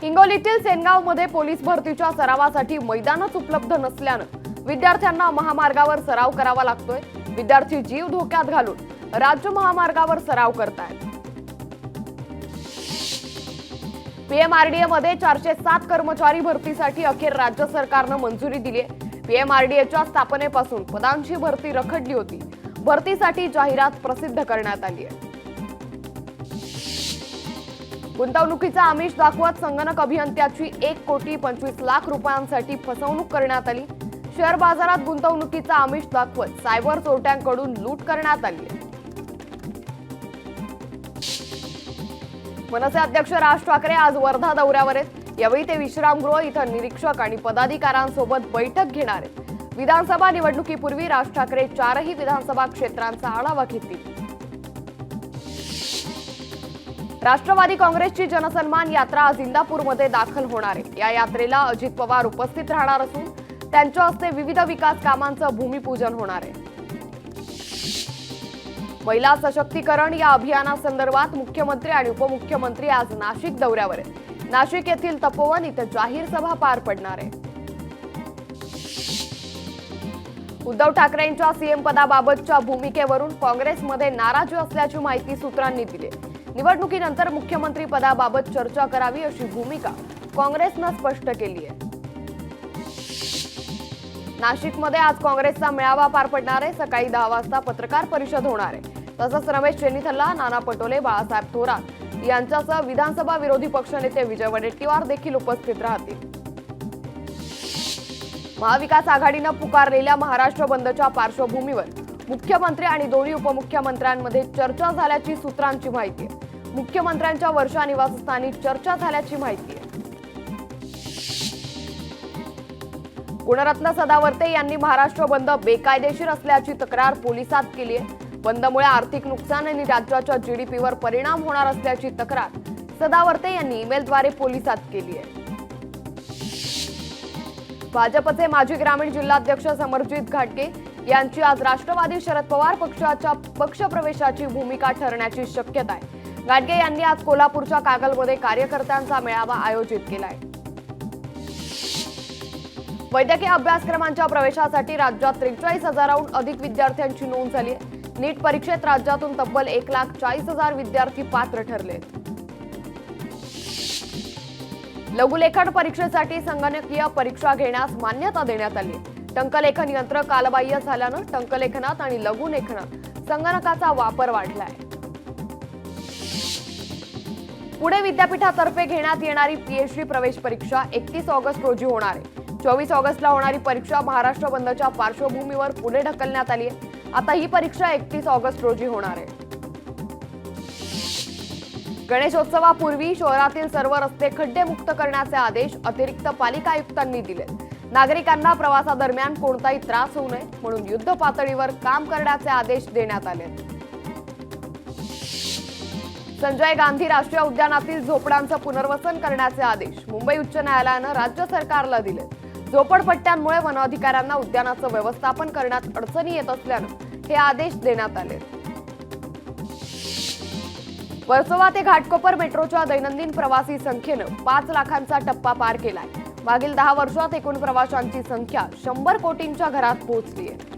हिंगोलीतील सेनगावमध्ये police भरतीच्या सरावासाठी मैदानच उपलब्ध नसल्यानं विद्यार्थ्यांना महामार्गावर सराव करावा लागतोय। विद्यार्थी जीव धोक्यात घालून राज्य महामार्गावर सराव करतायत। पीएमआरडीए मध्ये 407 कर्मचारी भरतीसाठी अखेर राज्य सरकारनं मंजुरी दिली आहे। पीएमआरडीएच्या स्थापनेपासून पदांची भरती रखडली होती। भरतीसाठी जाहिरात प्रसिद्ध करण्यात आली आहे। गुंतवणुकीचा आमिष दाखवत संगणक अभियंत्याची 1,25,00,000 रुपयांसाठी फसवणूक करण्यात आली। शेअर बाजारात गुंतवणुकीचा आमिष दाखवत सायबर चोरट्यांकडून लूट करण्यात आली आहे। मनसे अध्यक्ष राज ठाकरे आज वर्धा दौऱ्यावर आहेत। यावेळी ते विश्रामगृह इथं निरीक्षक आणि पदाधिकाऱ्यांसोबत बैठक घेणार आहेत। विधानसभा निवडणुकीपूर्वी राज ठाकरे 4ही विधानसभा क्षेत्रांचा आढावा घेतील। राष्ट्रवादी काँग्रेसची जनसन्मान यात्रा आज इंदापूरमध्ये दाखल होणार आहे। या यात्रेला अजित पवार उपस्थित राहणार असून त्यांच्या हस्ते विविध विकास कामांचं भूमिपूजन होणार आहे। महिला सशक्तीकरण या अभियानासंदर्भात मुख्यमंत्री आणि उपमुख्यमंत्री आज नाशिक दौऱ्यावर आहेत। नाशिक येथील तपोवन इथे जाहीर सभा पार पडणार आहे। उद्धव ठाकरेंच्या सीएम पदाबाबतच्या भूमिकेवरून काँग्रेसमध्ये नाराजी असल्याची माहिती सूत्रांनी दिली। निवडणुकीनंतर मुख्यमंत्री पदाबाबत चर्चा करावी अशी भूमिका काँग्रेसनं स्पष्ट केली आहे। नाशिकमध्ये आज काँग्रेसचा मेळावा पार पडणार आहे। सकाळी 10 वाजता पत्रकार परिषद होणार आहे। तसंच रमेश चेन्नीथल्ला, नाना पटोले, बाळासाहेब थोरात यांच्यासह विधानसभा विरोधी पक्षनेते विजय वडेट्टीवार देखील उपस्थित राहतील। महाविकास आघाडीनं पुकारलेल्या महाराष्ट्र बंदच्या पार्श्वभूमीवर मुख्यमंत्री आणि दोन्ही उपमुख्यमंत्र्यांमध्ये चर्चा झाल्याची सूत्रांची माहिती आहे। मुख्यमंत्र्यांच्या वर्षा निवासस्थानी चर्चा झाल्याची माहिती आहे। गुणरत्न सदावर्ते यांनी महाराष्ट्र बंद बेकायदेशीर असल्याची तक्रार पोलिसात केली आहे। बंदमुळे आर्थिक नुकसान आणि राज्याच्या जीडीपीवर परिणाम होणार असल्याची तक्रार सदावर्ते यांनी ईमेलद्वारे पोलिसात केली आहे। भाजपचे माजी ग्रामीण जिल्हाध्यक्ष समरजित घाटगे यांची आज राष्ट्रवादी शरद पवार पक्षाच्या पक्षप्रवेशाची भूमिका ठरण्याची शक्यता आहे। घाटगे यांनी आज कोल्हापूरच्या कागलमध्ये कार्यकर्त्यांचा मेळावा आयोजित केला आहे। वैद्यकीय अभ्यासक्रमांच्या प्रवेशासाठी राज्यात 43,000हून अधिक विद्यार्थ्यांची नोंद झाली आहे। नीट परीक्षेत राज्यातून तब्बल 1,40,000 विद्यार्थी पात्र ठरले। लघुलेखन परीक्षेसाठी संगणकीय परीक्षा घेण्यास मान्यता देण्यात आली आहे। टंकलेखन यंत्र कालबाह्य झाल्यानं टंकलेखनात आणि लघुलेखनात संगणकाचा वापर वाढला आहे। पुणे विद्यापीठातर्फे घेण्यात येणारी पीएचडी प्रवेश परीक्षा 31 ऑगस्ट रोजी होणार आहे। 24 ऑगस्टला होणारी परीक्षा महाराष्ट्र बंदच्या पार्श्वभूमीवर पुढे ढकलण्यात आली आहे। आता ही परीक्षा 31 ऑगस्ट रोजी होणार आहे। गणेशोत्सवापूर्वी शहरातील सर्व रस्ते खड्डेमुक्त करण्याचे आदेश अतिरिक्त पालिका आयुक्तांनी दिले। नागरिकांना प्रवासादरम्यान कोणताही त्रास होऊ नये म्हणून युद्ध पातळीवर काम करण्याचे आदेश देण्यात आले। संजय गांधी राष्ट्रीय उद्यानातील झोपड्यांचं पुनर्वसन करण्याचे आदेश मुंबई उच्च न्यायालयानं राज्य सरकारला दिले। झोपडपट्ट्यांमुळे वन अधिकाऱ्यांना उद्यानाचं व्यवस्थापन करण्यात अडचणी येत असल्यानं हे आदेश देण्यात आले। वर्सोवा ते घाटकोपर मेट्रोच्या दैनंदिन प्रवासी संख्येनं 5 लाखांचा टप्पा पार केलाय। मागील 10 वर्षात एकूण प्रवाशांची संख्या 100 कोटींच्या घरात पोहोचली आहे।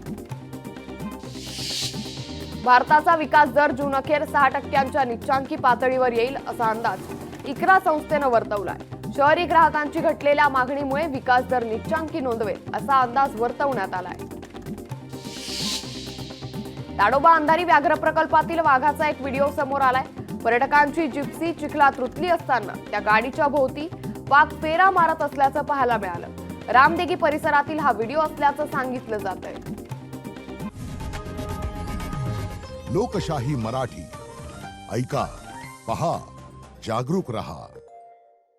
भारताचा विकास दर जून अखेर 6% निच्चांकी पातळीवर येईल असा अंदाज इक्रा संस्थेनं वर्तवलाय। शहरी ग्राहकांची घटलेल्या मागणीमुळे विकास दर निच्चांकी नोंदवेल असा अंदाज वर्तवण्यात आलाय। ताडोबा अंधारी व्याघ्र प्रकल्पातील वाघाचा एक व्हिडिओ समोर आलाय। पर्यटकांची जिप्सी चिखलात रुतली असताना त्या गाडीच्या भोवती वाघ फेरा मारत असल्याचं पाहायला मिळालं। रामदेगी परिसरातील हा व्हिडिओ असल्याचं सांगितलं जातंय। लोकशाही मराठी ऐका, पहा, जागरूक रहा।